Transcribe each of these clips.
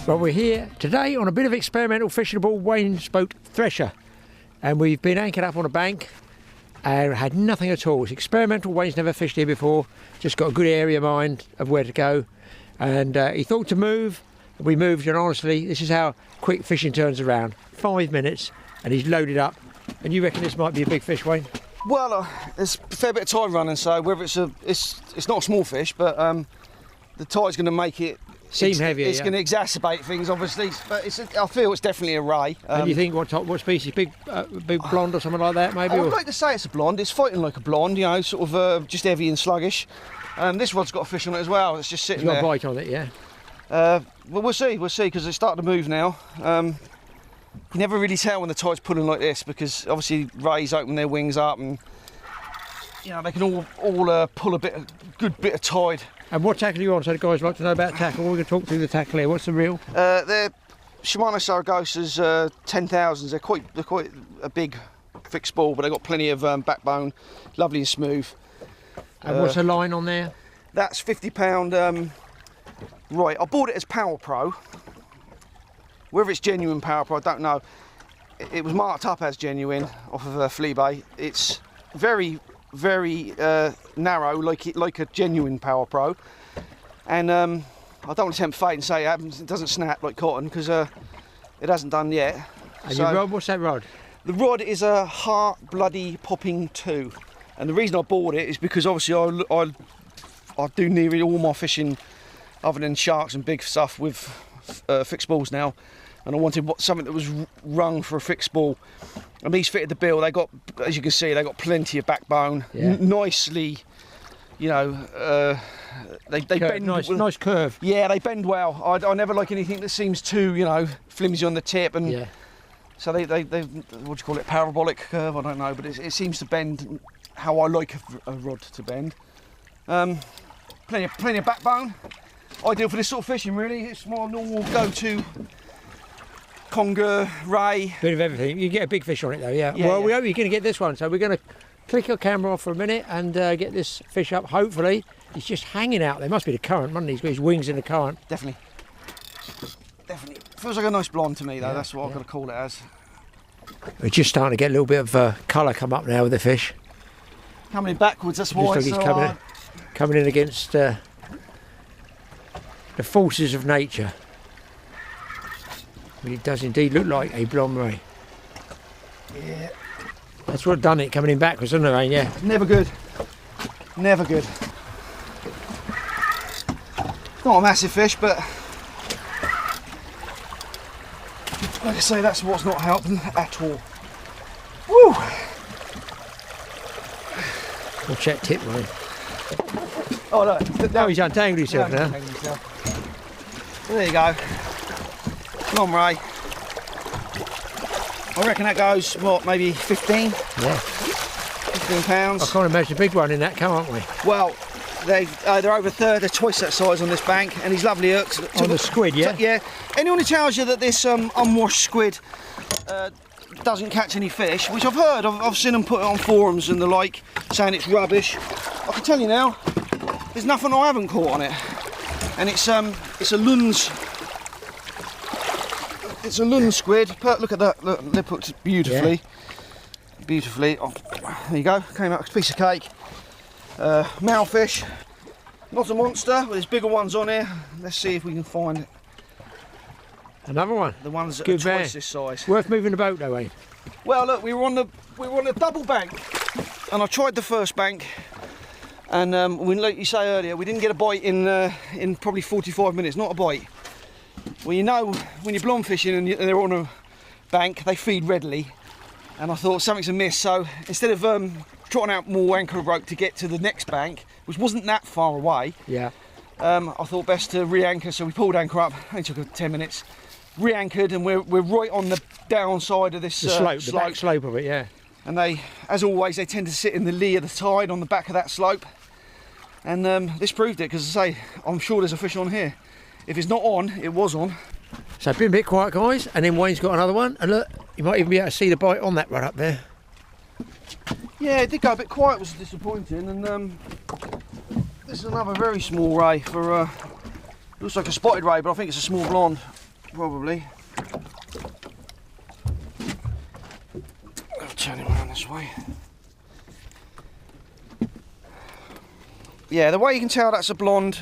Well, we're here today on a bit of experimental fishable Wayne's boat thresher, and we've been anchored up on a bank and had nothing at all. It's experimental. Wayne's never fished here before, just got a good area in mind of where to go, and he thought to move. We moved, and honestly, this is how quick fishing turns around. 5 minutes and he's loaded up. And you reckon this might be a big fish, Wayne? Well, there's a fair bit of tide running, so whether it's not a small fish, but the tide's going to make it seem heavier. It's going to exacerbate things, obviously. But I feel it's definitely a ray. And you think what species? Big blonde or something like that, maybe? I would like to say it's a blonde. It's fighting like a blonde, you know, sort of just heavy and sluggish. This rod's got a fish on it as well. It's just sitting there. It's got a bite on it, yeah. Well, we'll see, because it's starting to move now. You never really tell when the tide's pulling like this, because obviously rays open their wings up, and you know they can all pull good bit of tide. And what tackle are you on? So the guys like to know about tackle. We're going to talk through the tackle here. What's the reel? They're Shimano Saragosas 10,000s. They're quite a big fixed ball, but they've got plenty of backbone, lovely and smooth. And what's the line on there? That's £50. Right, I bought it as Power Pro. Whether it's genuine Power Pro, I don't know. It was marked up as genuine off of Fleabay. It's very, very narrow, like a genuine Power Pro. And I don't want to tempt fate and say it doesn't snap like cotton, because it hasn't done yet. And your rod, what's that rod? The rod is a Heart Bloody Popping 2. And the reason I bought it is because obviously I do nearly all my fishing, other than sharks and big stuff, with fixed balls now. And I wanted something that was rung for a fixed ball, and these fitted the bill. They got, as you can see, they got plenty of backbone, yeah. Nicely, you know. They bend. Nice curve. Yeah, they bend well. I never like anything that seems too, you know, flimsy on the tip, and yeah. So they what do you call it? Parabolic curve? I don't know, but it seems to bend how I like a rod to bend. Plenty of backbone. Ideal for this sort of fishing, really. It's my normal go-to. Conger, ray. Bit of everything. You get a big fish on it though, yeah. Well, we hope you're going to get this one, so we're going to click your camera off for a minute and get this fish up. Hopefully, he's just hanging out there. Must be the current, mustn't he? He's got his wings in the current. Definitely. Feels like a nice blonde to me though. Yeah, that's what I've got to call it as. We're just starting to get a little bit of colour come up now with the fish. Coming backwards, that's why it's so he's coming in against the forces of nature. But it does indeed look like a blonde ray. Yeah. That's what done it, coming in backwards, isn't it, Rain? Yeah. Never good. Never good. It's not a massive fish, but like I say, that's what's not helping at all. Woo! Watch that tip, Rain. Oh look. Oh, he's untangled himself now. There you go. Come on, Ray. I reckon that goes, what, maybe 15? Yeah. 15 pounds. I can't imagine a big one in that, can't we? Well, they're over they're twice that size on this bank, and he's lovely hooks. On the squid, yeah? Yeah. Anyone who tells you that this unwashed squid doesn't catch any fish, which I've heard, I've seen them put it on forums and the like, saying it's rubbish. I can tell you now, there's nothing I haven't caught on it. And it's a Lund's. It's a Lund squid. Look at that. Look, they're put beautifully. Yeah. Beautifully. Oh, there you go. Came out a piece of cake. Malefish. Not a monster, but there's bigger ones on here. Let's see if we can find it. Another one. The ones that are twice this size. Worth moving the boat though, eh? Well, look, we were on a double bank, and I tried the first bank, and like you say earlier, we didn't get a bite in probably 45 minutes. Not a bite. Well, you know, when you're blonde fishing and they're on a bank, they feed readily, and I thought something's amiss. So instead of trotting out more anchor rope to get to the next bank, which wasn't that far away, yeah, I thought best to re-anchor. So we pulled anchor up. It took 10 minutes. Re-anchored, and we're right on the downside of this slope, the back slope of it, yeah. And they, as always, they tend to sit in the lee of the tide on the back of that slope. And this proved it, because I say, I'm sure there's a fish on here. If it's not on, it was on. So it's been a bit quiet, guys, and then Wayne's got another one, and look, you might even be able to see the bite on that rod up there. Yeah, it did go a bit quiet, was disappointing, and this is another very small ray for, looks like a spotted ray, but I think it's a small blonde. probably. I'll turn him around this way. Yeah, the way you can tell that's a blonde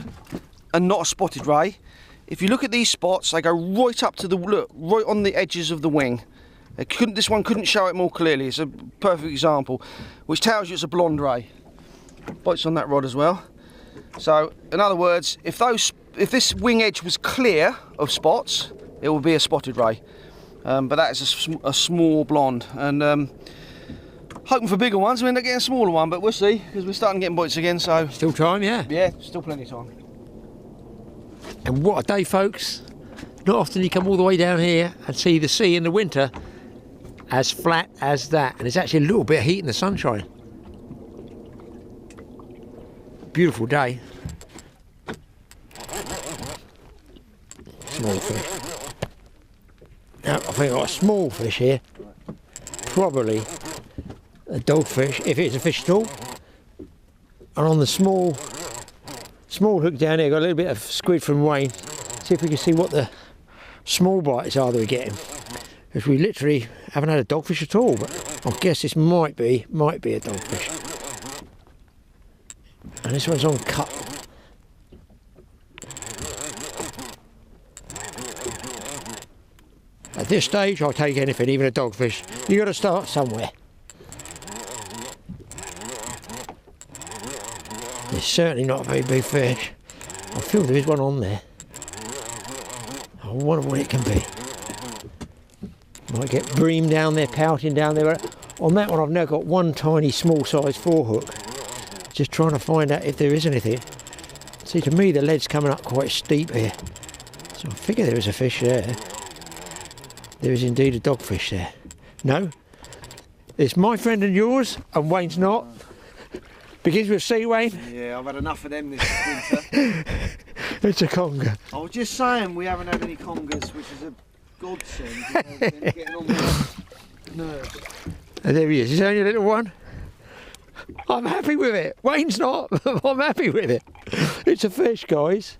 and not a spotted ray, if you look at these spots, they go right up to the, look, right on the edges of the wing. This one couldn't show it more clearly. It's a perfect example, which tells you it's a blonde ray. Bites on that rod as well. So, in other words, if this wing edge was clear of spots, it would be a spotted ray. But that is a small blonde, and hoping for bigger ones. We end up getting a smaller one, but we'll see, because we're starting getting bites again. So still time, yeah. Yeah, still plenty of time. And what a day, folks! Not often you come all the way down here and see the sea in the winter as flat as that, and it's actually a little bit of heat in the sunshine. Beautiful day. Small fish. Now, I think I've got a small fish here. Probably a dogfish, if it's a fish at all. And on the small hook down here, got a little bit of squid from Wayne. See if we can see what the small bites are that we're getting. Because we literally haven't had a dogfish at all, but I guess this might be a dogfish. And this one's on cut. At this stage, I'll take anything, even a dogfish. You got to start somewhere. It's certainly not a very big fish. I feel there is one on there. I wonder what it can be. Might get bream down there, pouting down there. On that one, I've now got one tiny small size 4-hook. Just trying to find out if there is anything. See, to me, the lead's coming up quite steep here. So I figure there is a fish there. There is indeed a dogfish there. No, it's my friend and yours, and Wayne's not. Begins with C, Wayne. Yeah, I've had enough of them this winter. It's a conger. I was just saying we haven't had any congers, which is a godsend. They're getting on my nerves. And there he is. He's only a little one. I'm happy with it. Wayne's not. I'm happy with it. It's a fish, guys.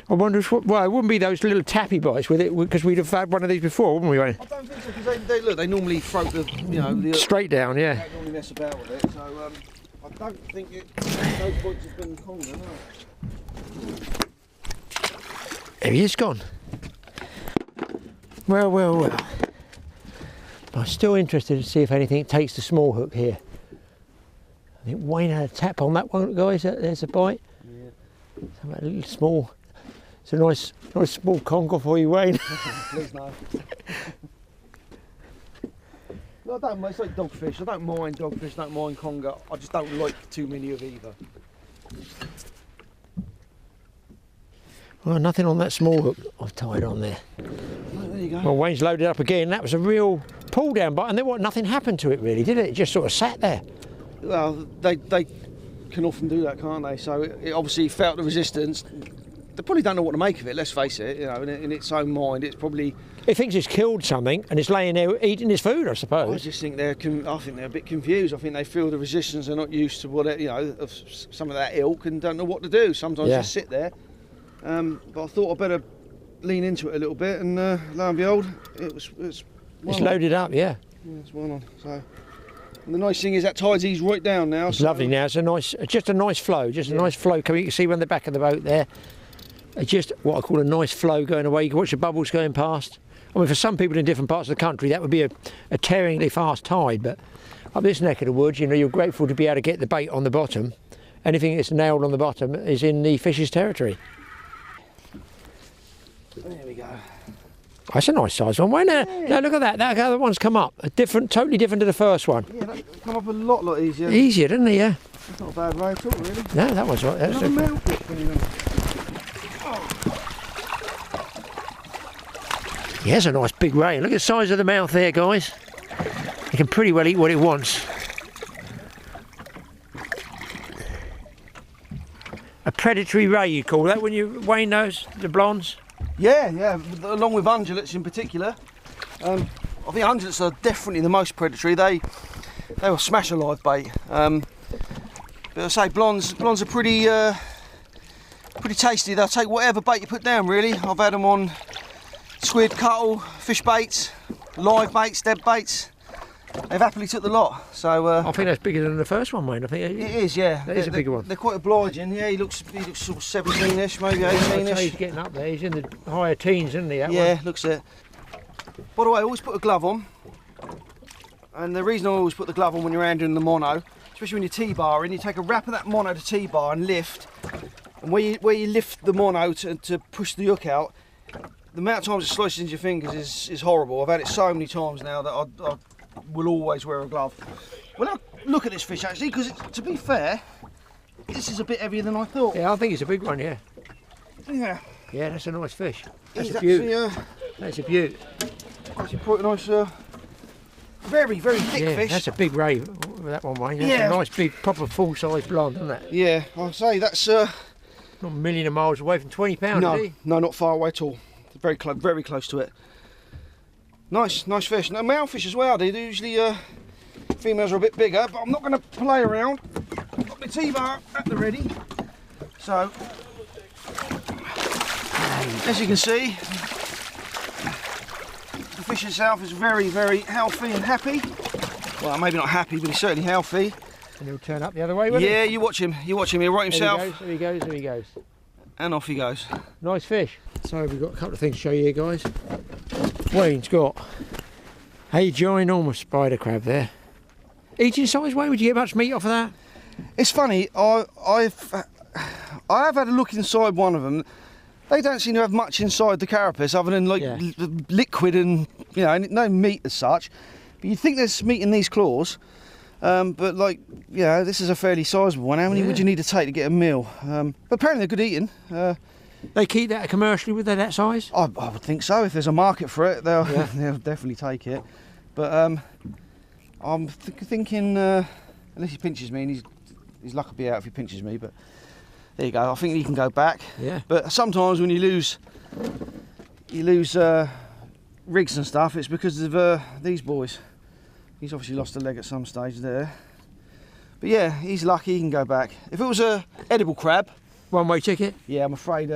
I wonder if, well, it wouldn't be those little tappy bites with it, because we'd have had one of these before, wouldn't we, Wayne? I don't think so, because they normally throat the, straight down, yeah. They don't normally mess about with it, so I don't think those bites have been conger, no. There he is, gone. Well. I'm still interested to see if anything takes the small hook here. I think Wayne had a tap on that one, guys. There's a bite. Yeah. So a little small. It's a nice small conger for you, Wayne. Please no. No, I don't. It's like dogfish. I don't mind dogfish. I don't mind conger. I just don't like too many of either. Well, nothing on that small hook I've tied on there. Oh, there you go. Well, Wayne's loaded up again. That was a real pull down bite, and then nothing happened to it really, did it? It just sort of sat there. Well, they can often do that, can't they? So it obviously felt the resistance. They probably don't know what to make of it. Let's face it. You know, in its own mind, it's probably. It thinks it's killed something, and it's laying there eating its food, I suppose. I just think I think they're a bit confused. I think they feel the resistance. They're not used to of some of that ilk, and don't know what to do. Sometimes just sit there. But I thought I'd better lean into it a little bit, and lo and behold, it's loaded up, yeah. Yeah, it's one on. So, and the nice thing is that tides ease right down now. It's lovely now. It's just a nice flow, a nice flow coming. You can see on the back of the boat there. It's just what I call a nice flow going away. You can watch the bubbles going past. I mean, for some people in different parts of the country, that would be a tearingly fast tide. But up this neck of the woods, you know, you're grateful to be able to get the bait on the bottom. Anything that's nailed on the bottom is in the fish's territory. There we go. That's a nice size one, wasn't it? Yeah. Now look at that. That other one's come up. Totally different to the first one. Yeah, that come up a lot easier. Easier, didn't it? Yeah. That's not a bad ray at all, really. No, that one's right. That's another male fish coming in. Yeah, it's a nice big ray. Look at the size of the mouth there, guys. It can pretty well eat what it wants. A predatory ray, you call that, when you Wayne knows the blondes? Yeah, along with ungulates in particular. I think ungulates are definitely the most predatory. They will smash a live bait. But I say blondes are pretty tasty. They'll take whatever bait you put down, really. I've had them on squid, cuttle, fish baits, live baits, dead baits. They've happily took the lot. So I think that's bigger than the first one, mate. I think it is, yeah. That is a bigger one. They're quite obliging. Yeah, he looks sort of 17ish, maybe 18ish. He's getting up there. He's in the higher teens, isn't he? Yeah, looks it. By the way, I always put a glove on. And the reason I always put the glove on when you're handling the mono, especially when you're T-barring, you take a wrap of that mono to T-bar and lift. And where you lift the mono to push the hook out, the amount of times it slices into your fingers is horrible. I've had it so many times now that I will always wear a glove. Well, now look at this fish actually, because to be fair, this is a bit heavier than I thought. Yeah, I think it's a big one, yeah. Yeah. Yeah, that's a nice fish. That's He's a beaut. actually, That's a beaut. actually quite a nice, very, very thick Yeah, fish. that's a big ray, that one, mate. That's Yeah. a nice big, proper full-size blonde, isn't it? Yeah, I'll say that's Not a million of miles away from 20 pounds, no, is he? no, not far away at all. Very close to it. Nice fish. Now male fish as well. They usually females are a bit bigger, but I'm not going to play around. I've got my T-bar at the ready. So, as you can see, the fish itself is very, very healthy and happy. Well, maybe not happy, but he's certainly healthy. And he'll turn up the other way, won't he? Yeah, you watch him. He'll right himself. There he goes, there he goes. And off he goes. Nice fish. So we've got a couple of things to show you here, guys. Wayne's got a ginormous spider crab there. Eating size, Wayne, would you get much meat off of that? It's funny, I have had a look inside one of them. They don't seem to have much inside the carapace other than like liquid and, you know, no meat as such. But you'd think there's meat in these claws. But like, yeah, this is a fairly sizable one. How many would you need to take to get a meal? But apparently they're good eating. They keep that commercially with that size? I would think so. If there's a market for it, they'll definitely take it. But I'm thinking, unless he pinches me, and his luck will be out if he pinches me. But there you go. I think he can go back. Yeah. But sometimes when you lose rigs and stuff, it's because of these boys. He's obviously lost a leg at some stage there. But yeah, he's lucky, he can go back. If it was a edible crab, One-way ticket? yeah, I'm afraid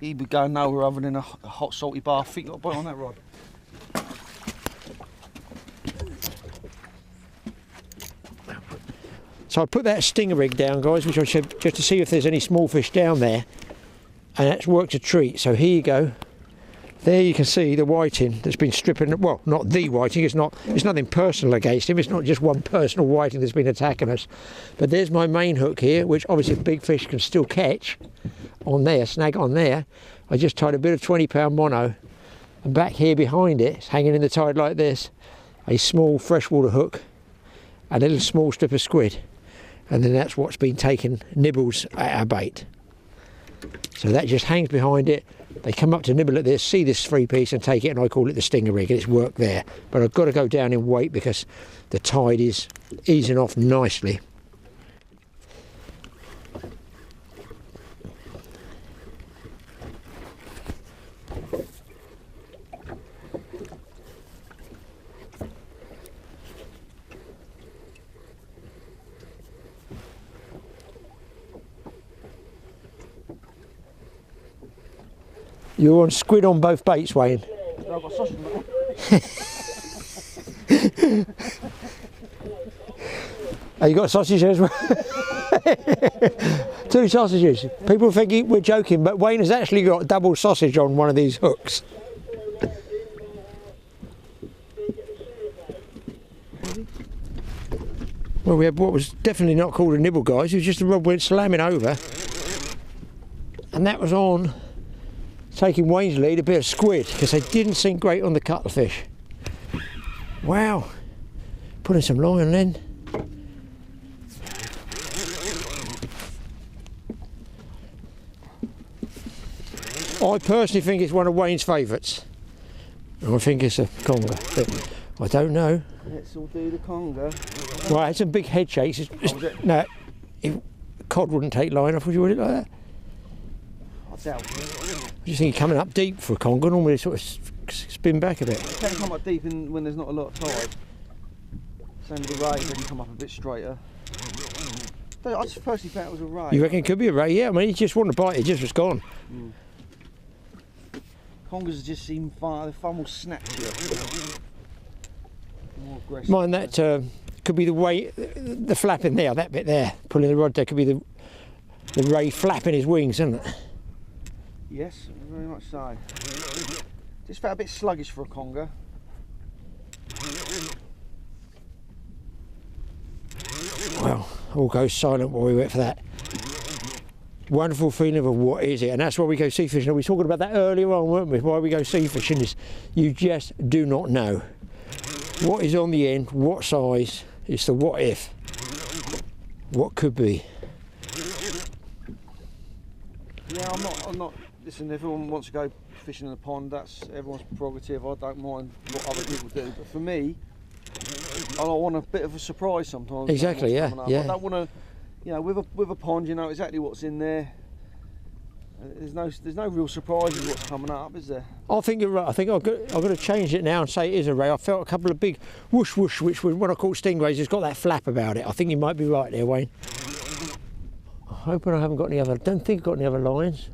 he would go nowhere other than a hot salty bath. I think you've got a bite on that rod. So I put that stinger rig down, guys, which I should, just to see if there's any small fish down there. And that's worked a treat. So here you go. There you can see the whiting that's been stripping, well, not the whiting, it's nothing personal against him, it's not just one personal whiting that's been attacking us. But there's my main hook here, which obviously big fish can still catch on there, snag on there. I just tied a bit of 20-pound mono, and back here behind it, it's hanging in the tide like this, a small freshwater hook, and a little small strip of squid. And then that's what's been taking nibbles at our bait. So that just hangs behind it. They come up to nibble at this, see this free piece and take it, and I call it the stinger rig, and it's worked there. But I've got to go down in weight because the tide is easing off nicely. You're on squid on both baits, Wayne. I've got sausage in it. Oh, you got sausage as well? 2 sausages. People think we're joking, but Wayne has actually got double sausage on one of these hooks. Well, we had what was definitely not called a nibble, guys. It was just a rod went slamming over. And that was on, taking Wayne's lead, a bit of squid, because they didn't sink great on the cuttlefish. Wow. Putting some line in. I personally think it's one of Wayne's favourites. I think it's a conger, but I don't know. Let's all do the conger. Right, it's some big head shakes. No, cod wouldn't take line off, would you, like that? I doubt it. I just think you're coming up deep for a conger, normally sort of spin back a bit. It can come up deep when there's not a lot of tide. Same with the ray, they can come up a bit straighter. I just personally thought it was a ray. You reckon it could be a ray? Yeah, I mean, he just wanted to bite, it just was gone. Congers just seem they're far more snatchier. More aggressive. Mind that could be the way, the flap in there, that bit there, pulling the rod there, could be the ray flapping his wings, isn't it? Yes, very much so. Just felt a bit sluggish for a conger. Well, all goes silent while we wait for that. Wonderful feeling of what is it, and that's why we go sea fishing. We were talking about that earlier on, weren't we? Why we go sea fishing is you just do not know what is on the end, what size. It's the what if, what could be. Yeah, I'm not. Listen, if everyone wants to go fishing in the pond, that's everyone's prerogative. I don't mind what other people do, but for me, I want a bit of a surprise sometimes. Exactly, yeah, yeah. I don't want to, you know, with a pond, you know exactly what's in there. There's no real surprises what's coming up, is there? I think you're right. I think I've got to change it now and say it is a ray. I felt a couple of big whoosh whoosh, which when I caught stingrays, it's got that flap about it. I think you might be right there, Wayne. I'm hoping I haven't got any other. Don't think I've got any other lines.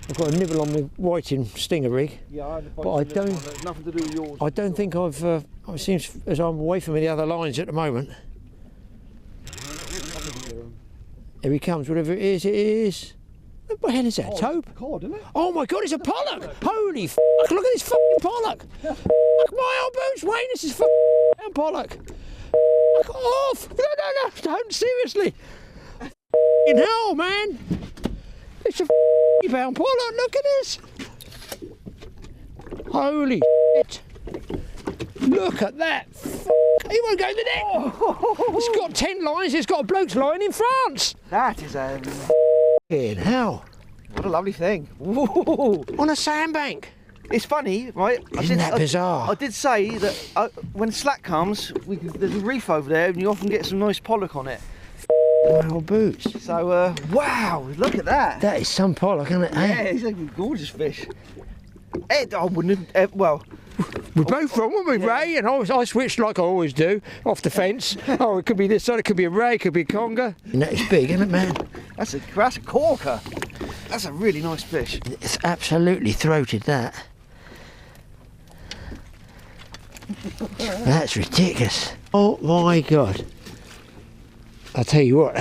I've got a nibble on my whiting stinger rig. Yeah, I had but I don't. There's nothing to do with yours. I don't think I've. It seems as I'm away from the other lines at the moment. Here he comes. Whatever it is, it is. What the hell is that? A taupe? Cod, isn't it? Oh my God! It's a pollock! Holy f***! Look at this fucking pollock! Fuck my old boots, Wayne! This is fucking pollock! Fuck off! No! Don't seriously! Fucking hell, man! It's a £50 pollock. Look at this! Holy shit! Look at that! He won't go in the net! It's got 10 lines. It's got a bloke's line in France. That is a Fucking hell! what a lovely thing. Ooh. On a sandbank. It's funny, right? Isn't that bizarre? I did say that when slack comes, there's a reef over there, and you often get some nice pollock on it. My old boots. So, wow, look at that. That is some pollock, isn't it? Yeah, it's a gorgeous fish. I wouldn't have, well... We're both wrong, weren't we, yeah. Ray? And I switched like I always do, off the fence. Oh, it could be this side, it could be a ray, it could be a conger. And that is big, isn't it, man? That's a corker. That's a really nice fish. It's absolutely throated, that. That's ridiculous. Oh my God. I'll tell you what,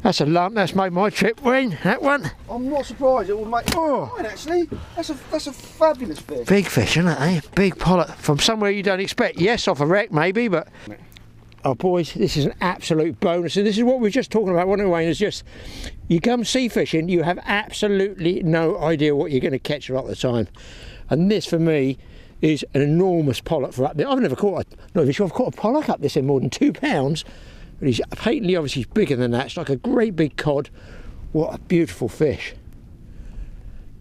that's a lump. That's made my trip, Wayne, that one. I'm not surprised. It will make mine, actually. That's a fabulous fish. Big fish, isn't it, eh? Big pollock from somewhere you don't expect. Yes, off a wreck maybe, but... Oh boys, this is an absolute bonus, and this is what we were just talking about, wasn't it, Wayne? It's just, you come sea fishing, you have absolutely no idea what you're going to catch a lot of the time. And this, for me, is an enormous pollock for up there. I've never caught I've caught a pollock up this in more than £2. But he's patently, obviously, bigger than that. It's like a great big cod. What a beautiful fish.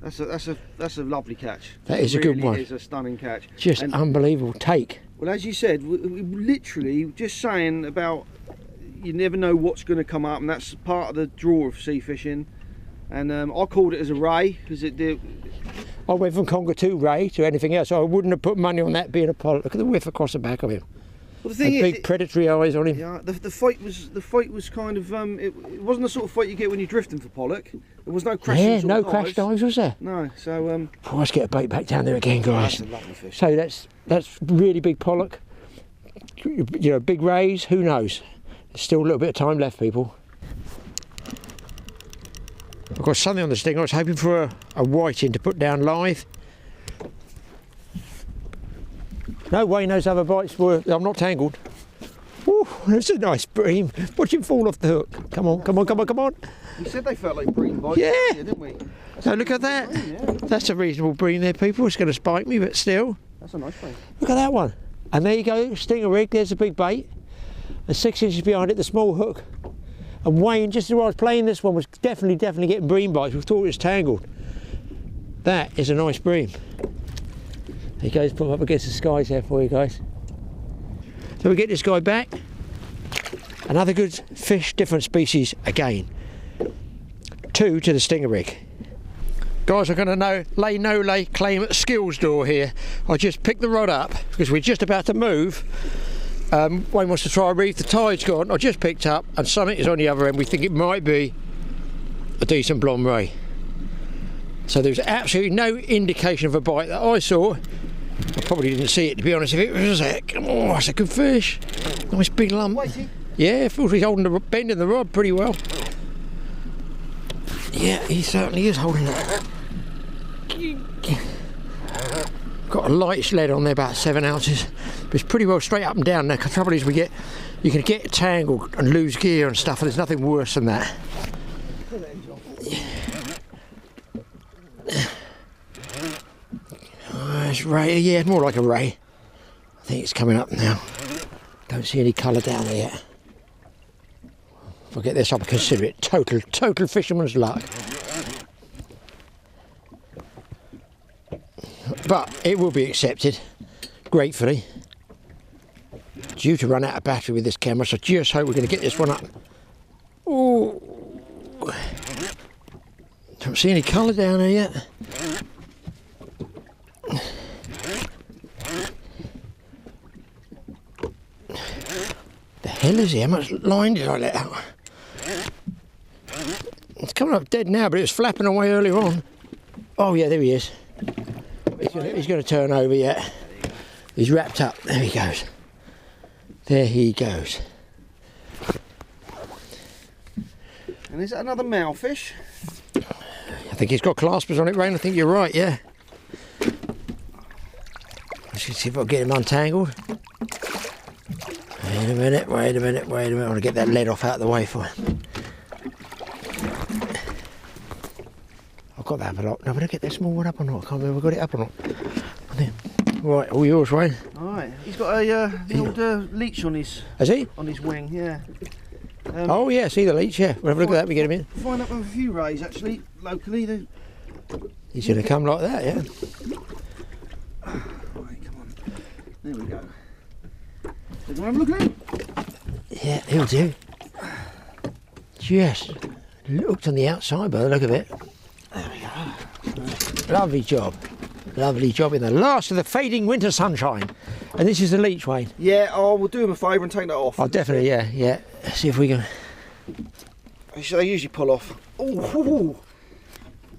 That's a lovely catch. That is a good one. It is a stunning catch. Just unbelievable take. Well, as you said, we literally just saying about you never know what's going to come up, and that's part of the draw of sea fishing. And I called it as a ray because it did. I went from conger to ray to anything else. So I wouldn't have put money on that being a pollock. Look at the whiff across the back of him. Well, the thing is, big predatory eyes on him. Yeah, the fight was kind of it wasn't the sort of fight you get when you're drifting for pollock. There was no crashing. Yeah, no crash dives, was there? No, so oh, let's get a bait back down there again, guys. That's a lovely fish. So that's really big pollock. You know, big rays. Who knows? There's still a little bit of time left, people. I've got something on the stinger. I was hoping for a whiting to put down live. No way, those other bites were. I'm not tangled. Ooh, that's a nice bream. Watch him fall off the hook. Come on, come on, come on, come on. We said they felt like bream bites, yeah, didn't we? So look at that. Yeah. That's a reasonable bream there, people. It's going to spike me, but still. That's a nice thing. Look at that one. And there you go, stinger rig. There's a big bait. And 6 inches behind it, the small hook. And Wayne, just as I was playing this one, was definitely getting bream bites. We thought it was tangled. That is a nice bream. There he goes, put him up against the skies there for you guys. So we get this guy back. Another good fish, different species again. 2 to the stinger rig. Guys, I'm going to lay claim at skills door here. I just picked the rod up because we're just about to move. Wayne wants to try a reef. The tide's gone. I just picked up and something is on the other end. We think it might be a decent blonde ray. So there's absolutely no indication of a bite that I saw. I probably didn't see it, to be honest. If it was oh, it's a good fish. Nice big lump. Yeah, feels he's holding the bending the rod pretty well. Yeah, he certainly is holding it. Got a light lead on there, about 7 ounces. But it's pretty well straight up and down. Now, the trouble is you can get tangled and lose gear and stuff, and there's nothing worse than that. Oh, it's ray. Yeah, more like a ray. I think it's coming up now. Don't see any colour down there yet. If I get this up, I consider it total fisherman's luck. But it will be accepted, gratefully. Due to run out of battery with this camera, so I just hope we're going to get this one up. Oh, don't see any colour down there yet. The hell is he? How much line did I let out? It's coming up dead now, but it was flapping away earlier on. Oh yeah, there he is. He's going to turn over yet. He's wrapped up. There he goes. There he goes. And is that another malefish? I think he's got claspers on it, Rain. I think you're right, yeah. Let's see if I can get him untangled. Wait a minute. I want to get that lead off out of the way for him. I've got that up. No, but I get that small one up or not? I can't remember if I got it up or not. Right, all yours, Wayne. Alright, he's got the old leech on his... Has he? On his wing, yeah. Oh yeah, see the leech, yeah. We'll have a look at that, we get him in. Find up with a few rays actually, locally. He's going to come like that, yeah. Right, come on. There we go. Do you want to have a look at him? Yeah, he'll do. Just looked on the outside by the look of it. There we go. Lovely job. Lovely job in the last of the fading winter sunshine. And this is the leech, Wayne. Yeah, we'll do him a favour and take that off. Oh, definitely, yeah. Let's see if we can... They usually pull off. Oh,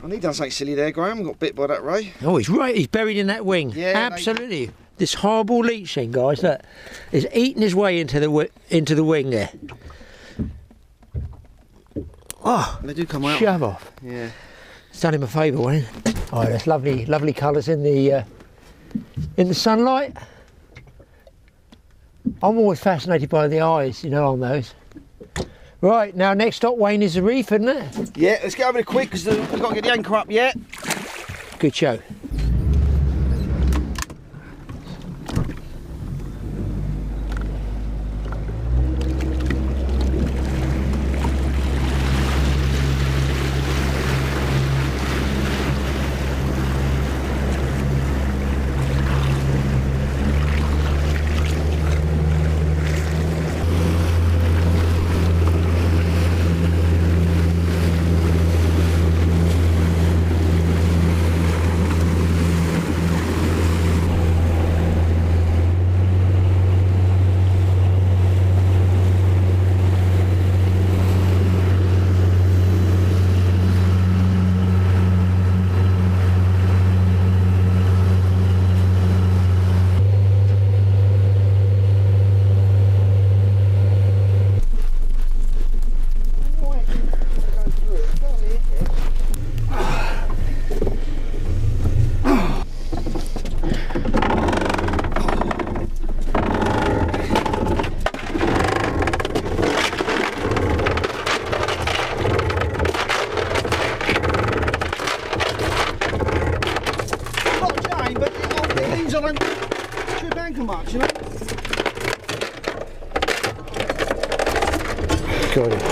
I need done something silly there, Graham. Got bit by that ray. Oh, he's right. He's buried in that wing. Yeah, absolutely. This horrible leech thing, guys, that is eating his way into the wing there. Oh, they do come out. Shove off. Yeah. It's done him a favour, Wayne. Oh, there's lovely colours in the sunlight. I'm always fascinated by the eyes, on those. Right, now next stop, Wayne, is the reef, isn't it? Yeah, let's get over there quick because we've got to get the anchor up yet. Good show. Got it.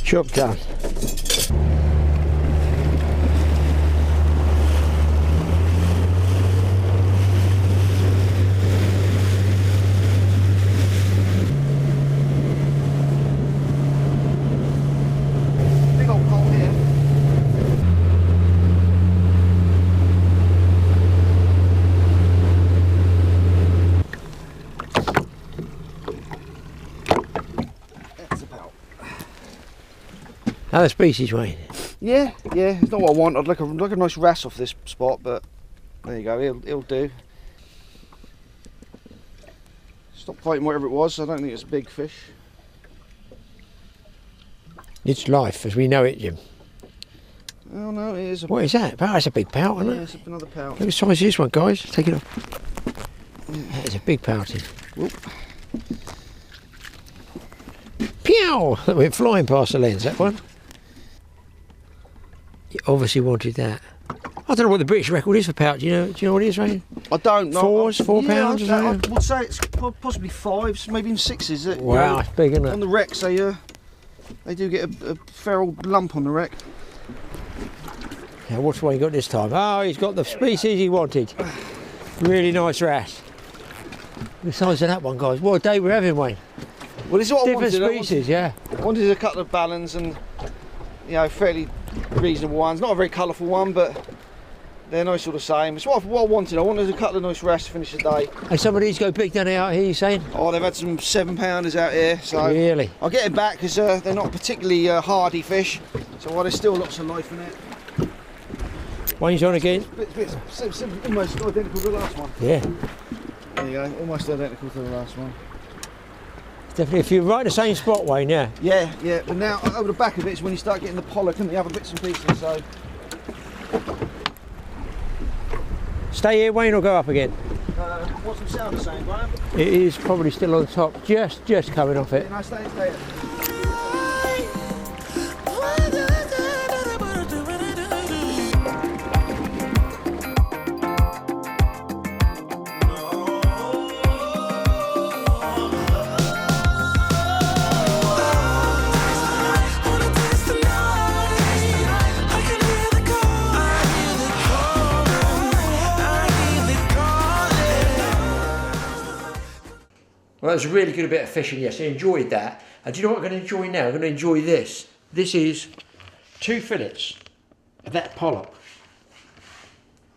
Job done. Other species, Wayne. Yeah, it's not what I want. I'd like a nice wrasse off this spot, but there you go, it'll do. Stop fighting whatever it was, I don't think it's a big fish. It's life as we know it, Jim. Oh no, it is a... What is that? Oh, that's a big pout, isn't it? Yeah, it's another pout. Look at the size of this one, guys. Take it off. That is a big pouting. Whoop. Pew! That went flying past the lens, that one. You obviously wanted that. I don't know what the British record is for pout. Do you know what it is, Ray? I don't know. 4 pounds or I something? would say it's possibly 5s, maybe even 6s. Wow, it's big, isn't it? On the wrecks, they do get a fair old lump on the wreck. Now, what's Wayne got this time? Oh, he's got the species he wanted. Really nice wrasse. The size of that one, guys. What a day we're having, Wayne. Well, this is what Different I wanted. species, yeah. I wanted a couple of ballons and, fairly reasonable ones. Not a very colourful one, but they're nice all the same. It's what I wanted. I wanted a couple of nice wrasse to finish the day. And some of these go big down out here, you saying? Oh, they've had some 7-pounders out here, so Really? I'll get it back because they're not particularly hardy fish. So there's still lots of life in it. Wayne's on again. Almost identical to the last one. Yeah. There you go, almost identical to the last one. Definitely, if you're right in the same spot, Wayne, yeah. Yeah, but now over the back of it is when you start getting the pollock and the other bits and pieces, so... Stay here, Wayne, or go up again? What's the sound saying, Graeme? It is probably still on top, just coming off it. No, stay. Well, that was a really good bit of fishing, yes, I enjoyed that. And do you know what I'm going to enjoy now? I'm going to enjoy this. This is 2 fillets of that pollock.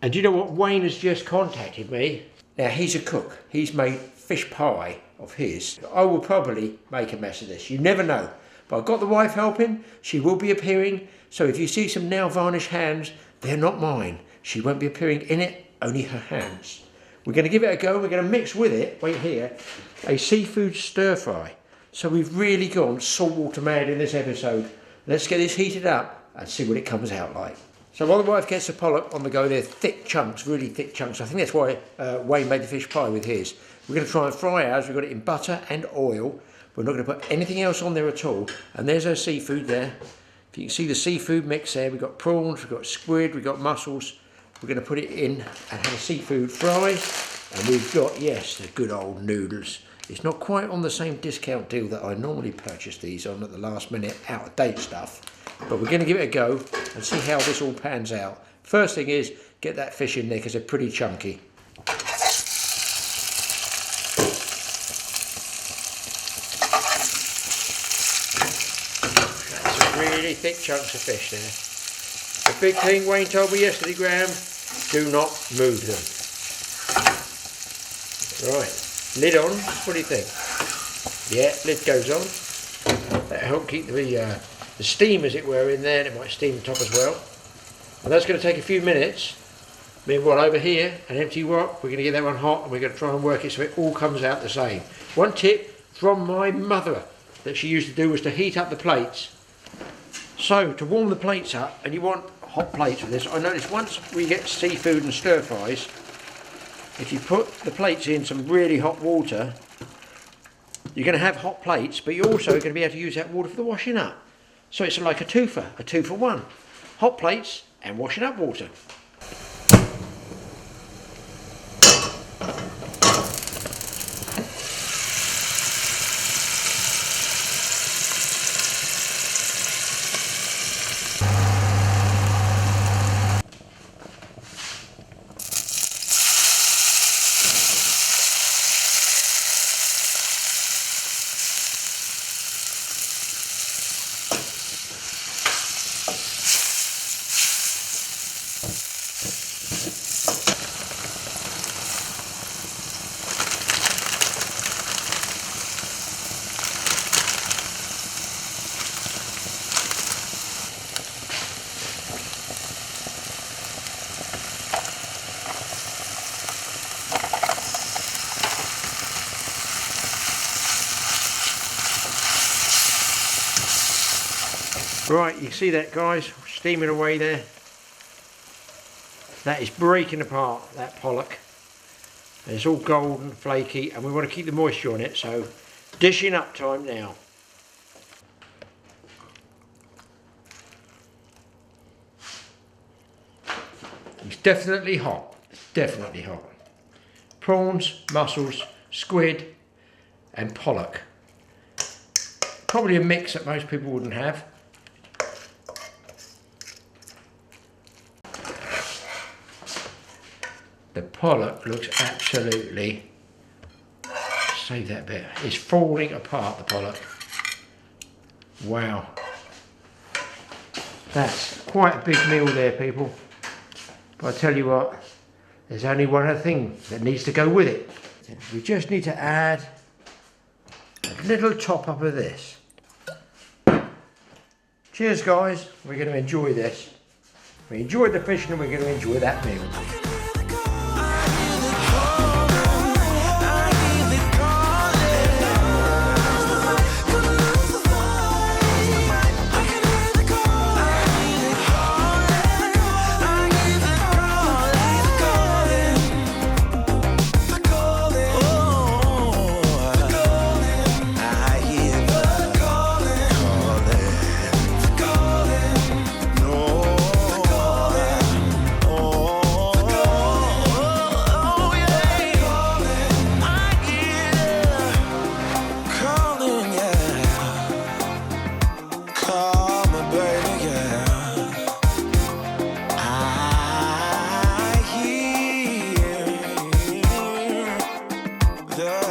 And do you know what? Wayne has just contacted me. Now, he's a cook. He's made fish pie of his. I will probably make a mess of this. You never know. But I've got the wife helping. She will be appearing. So if you see some now varnished hands, they're not mine. She won't be appearing in it, only her hands. We're going to give it a go. We're going to mix with it, wait here, a seafood stir fry. So we've really gone saltwater mad in this episode. Let's get this heated up and see what it comes out like. So while the wife gets the pollock on the go, they're thick chunks, really thick chunks. I think that's why Wayne made the fish pie with his. We're going to try and fry ours. We've got it in butter and oil. We're not going to put anything else on there at all. And there's our seafood there. If you can see the seafood mix there, we've got prawns, we've got squid, we've got mussels. We're going to put it in and have a seafood fry. And we've got, yes, the good old noodles. It's not quite on the same discount deal that I normally purchase these on at the last minute, out of date stuff. But we're going to give it a go and see how this all pans out. First thing is, get that fish in there because they're pretty chunky. That's some really thick chunks of fish there. The big thing Wayne told me yesterday, Graeme, do not move them. Right, lid on, what do you think? Yeah, lid goes on. That'll help keep the steam, as it were, in there, and it might steam the top as well. And that's going to take a few minutes. Meanwhile, over here, an empty wok, we're going to get that one hot, and we're going to try and work it so it all comes out the same. One tip from my mother that she used to do was to heat up the plates. So, to warm the plates up, and you want hot plates with this, I noticed once we get seafood and stir fries, if you put the plates in some really hot water, you're going to have hot plates, but you're also going to be able to use that water for the washing up. So it's like a two for one. Hot plates and washing up water. Right, you see that, guys, steaming away there. That is breaking apart, that pollock. And it's all golden, flaky, and we want to keep the moisture on it, so dishing up time now. It's definitely hot, it's definitely hot. Prawns, mussels, squid and pollock. Probably a mix that most people wouldn't have. The pollock looks absolutely, save that bit, it's falling apart, the pollock. Wow. That's quite a big meal there, people. But I tell you what, there's only one other thing that needs to go with it. We just need to add a little top up of this. Cheers, guys. We're going to enjoy this. We enjoyed the fishing and we're going to enjoy that meal. The